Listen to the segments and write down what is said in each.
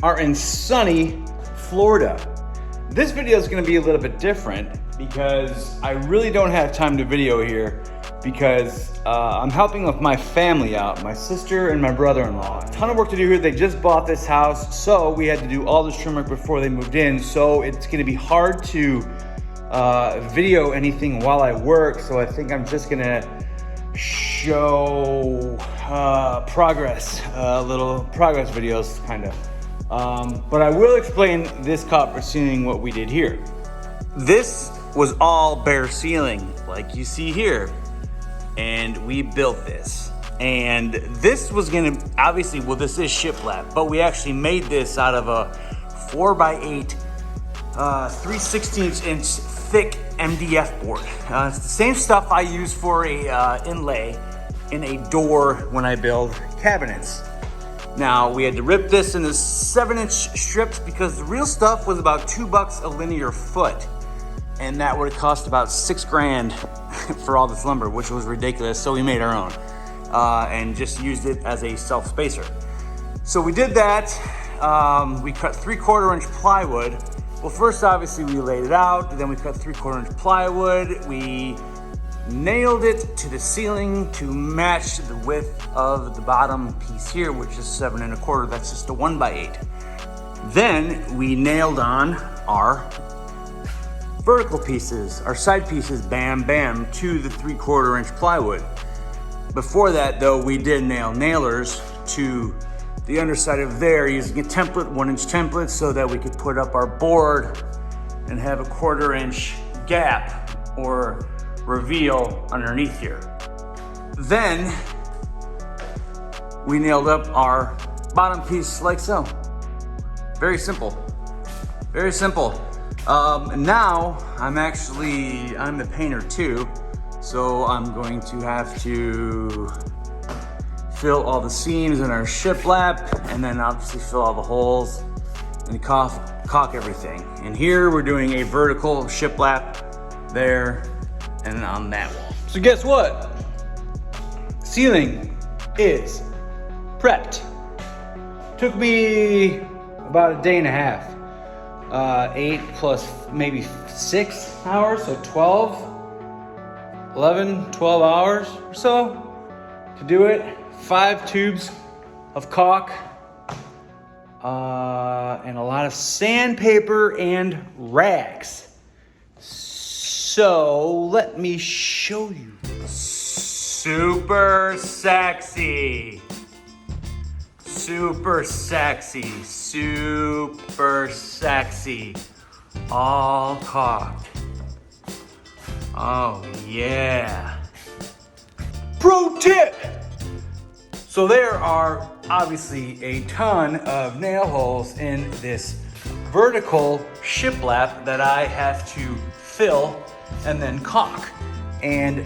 are in sunny Florida. This video is gonna be a little bit different because I really don't have time to video here because I'm helping with my family out, my sister and my brother-in-law. A ton of work to do here. They just bought this house, so we had to do all this trim work before they moved in. So it's gonna be hard to video anything while I work. So I think I'm just gonna show progress, little progress videos, kind of. But I will explain this copper ceiling, what we did here. This was all bare ceiling, like you see here. And we built this. And this was gonna, obviously, well, this is shiplap, but we actually made this out of a 4x8, 3/16" thick MDF board. It's the same stuff I use for a inlay in a door when I build cabinets. Now, we had to rip this into 7-inch strips because the real stuff was about $2 a linear foot. And that would have cost about $6 grand for all this lumber, which was ridiculous. So we made our own and just used it as a self-spacer. So we did that. We cut 3/4 inch plywood. Well, first, obviously, we laid it out. Then we cut 3/4 inch plywood. We nailed it to the ceiling to match the width of the bottom piece here, which is 7 1/4. That's just a 1x8. Then we nailed on our vertical pieces, our side pieces, bam, bam, to the 3/4 inch plywood. Before that, though, we did nail nailers to the underside of there using a template, 1-inch template, so that we could put up our board and have a 1/4 inch gap or reveal underneath here. Then we nailed up our bottom piece like so. Very simple, very simple. Now I'm the painter too, so I'm going to have to fill all the seams in our shiplap, and then obviously fill all the holes and caulk everything. And here we're doing a vertical shiplap there and on that wall. So guess what? Ceiling is prepped. Took me about a day and a half. 8 plus maybe 6 hours, so 12 hours or so to do it. 5 tubes of caulk, and a lot of sandpaper and rags. So let me show you. Super sexy. Super sexy, super sexy. All caulked. Oh yeah. Pro tip! So there are obviously a ton of nail holes in this vertical shiplap that I have to fill and then caulk. And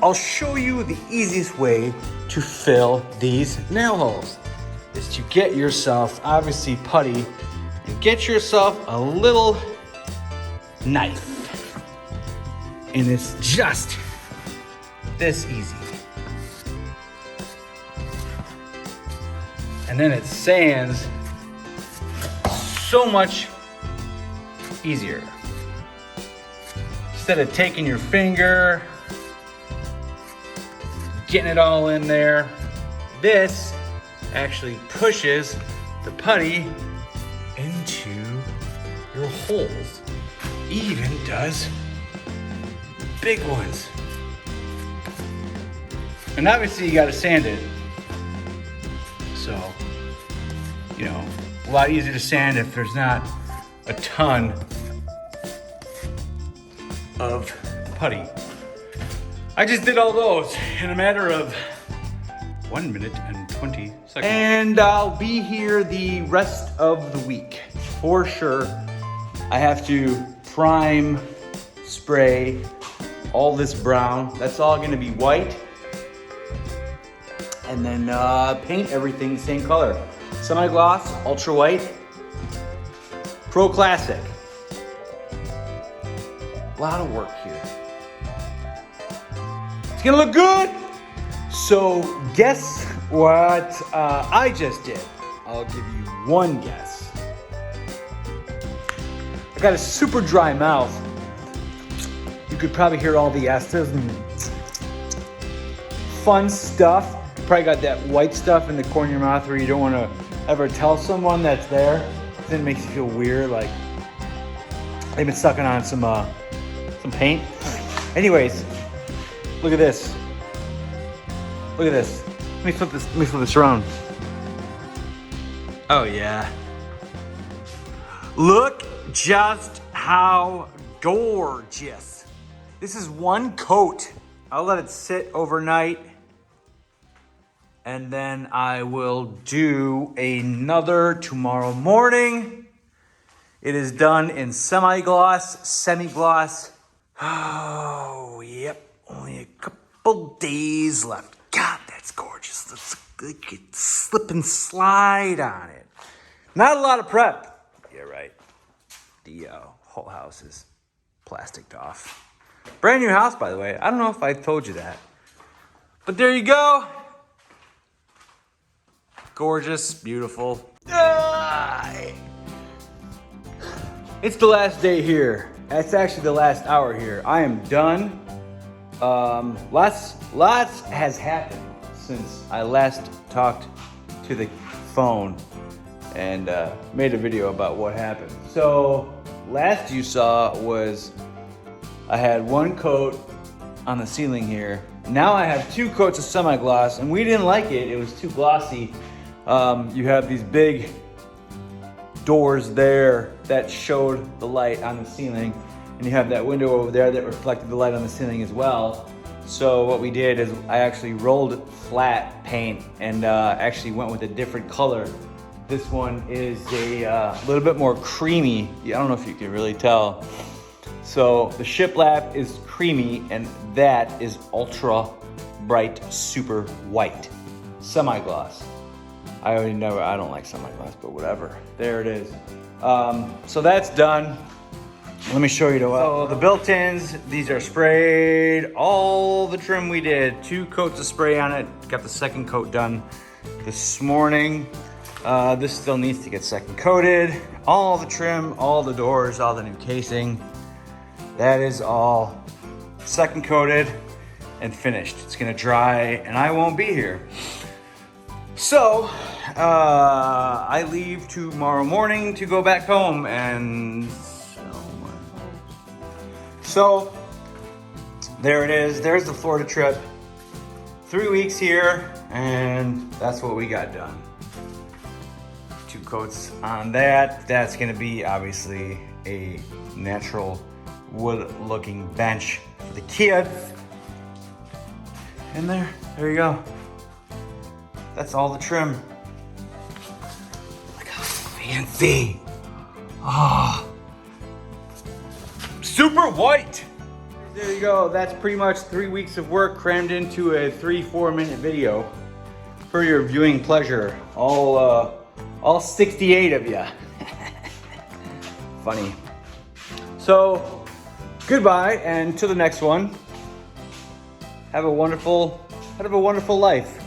I'll show you the easiest way to fill these nail holes. Is to get yourself, obviously, putty, and get yourself a little knife. And it's just this easy. And then it sands so much easier. Instead of taking your finger, getting it all in there, this actually pushes the putty into your holes. Even does big ones. And obviously you gotta sand it. So, you know, a lot easier to sand if there's not a ton of putty. I just did all those in a matter of 1 minute and 20 seconds. And I'll be here the rest of the week for sure. I have to prime, spray all this brown. That's all gonna be white. And then paint everything the same color. Semi-gloss, ultra white, Pro Classic. A lot of work here. It's gonna look good. So guess what I just did? I'll give you one guess. got a super dry mouth. You could probably hear all the S's and fun stuff. You probably got that white stuff in the corner of your mouth where you don't want to ever tell someone that's there. Then it makes you feel weird, like they've been sucking on some paint. Anyways, look at this. Look at this. Let me flip this around. Oh yeah. Look just how gorgeous. This is one coat. I'll let it sit overnight and then I will do another tomorrow morning. It is done in semi-gloss, semi-gloss. Oh, yep. Only a couple days left. God, that's gorgeous. Let's slip and slide on it. Not a lot of prep. Yeah, right. The whole house is plasticed off. Brand new house, by the way. I don't know if I told you that. But there you go. Gorgeous, beautiful. It's the last day here. It's actually the last hour here. I am done. Lots has happened since I last talked to the phone and made a video about what happened. So last you saw was I had one coat on the ceiling here. Now I have two coats of semi-gloss, and we didn't like it. It was too glossy. You have these big doors there that showed the light on the ceiling, and you have that window over there that reflected the light on the ceiling as well. So what we did is I actually rolled flat paint and actually went with a different color. This one is a little bit more creamy. I don't know if you can really tell. So the shiplap is creamy, and that is ultra bright, super white. Semi-gloss. I don't like semi-gloss, but whatever. There it is. So that's done. Let me show you so the built-ins, these are sprayed. All the trim we did, 2 coats of spray on it. Got the second coat done this morning. This still needs to get second coated. All the trim, all the doors, all the new casing. That is all second coated and finished. It's gonna dry and I won't be here. So, I leave tomorrow morning to go back home and sell my house. So, there it is. There's the Florida trip. 3 weeks here, and that's what we got done. 2 coats on that. That's gonna be obviously a natural wood-looking bench for the kids. And there you go. That's all the trim. Look how fancy. Ah, super white. There you go. That's pretty much 3 weeks of work crammed into a 3-4 minute video for your viewing pleasure. All 68 of you. Funny. So, goodbye, and to the next one. Have a wonderful life.